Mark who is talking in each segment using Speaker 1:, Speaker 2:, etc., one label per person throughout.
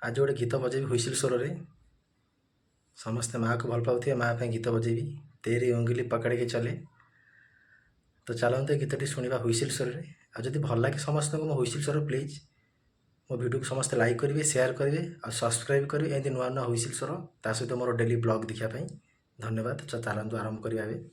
Speaker 1: आज गोटे गीत बजेबी हुइसिल स्वर रे समस्ते माँ को भल पाउथिबे माँ पे गीत बजेबी तेरी उंगली पकड़ के चले। तो चलते गीतटी शुणा हुइसिल स्वर रे। आ जदि भल लगे समस्त को मो हुइसिल स्वर प्लीज मो वीडियो को समस्ते लाइक करेंगे शेयर करेंगे और सब्सक्राइब करेंगे एमती नुआ नुआ हुइसिल स्वर ता सहित मोर डेली ब्लॉग देखापी धन्यवाद। चलतु आरंभ करिया ए।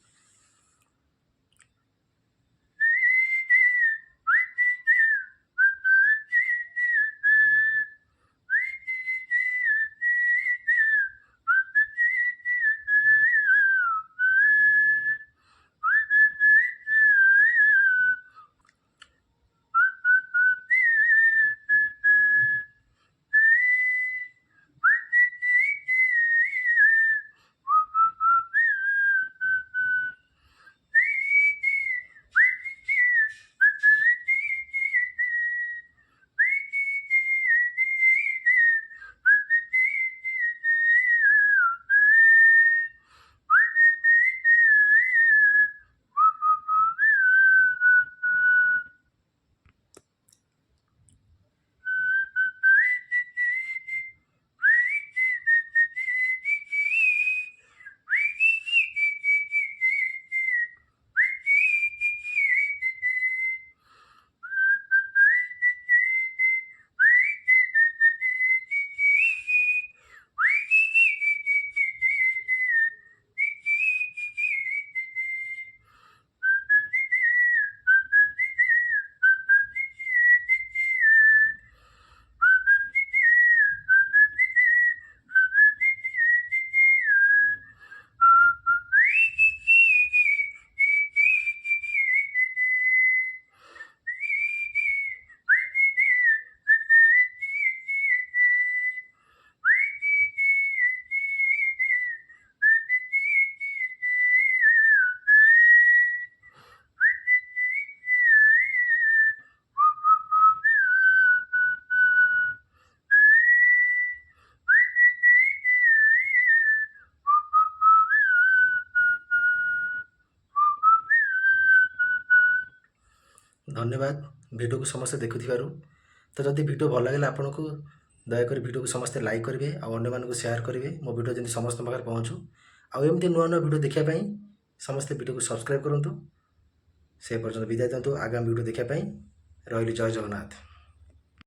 Speaker 1: धन्यवाद वीडियो को समस्त देखुथिबारु। तो जदि वीडियो भल लगे आपन को दयाकोरी वीडियो को समस्त लाइक करेंगे और अन्य मानक शेयर करेंगे मो वीडियो जमी समस्त पाखे पहुँचू आमती नुआ नुआ वीडियो देखापी समस्ते वीडियो को सब्सक्राइब करूँ। से पर्यटन विदाय दिंतु आगामी वीडियो देखापी रही। जय जगन्नाथ।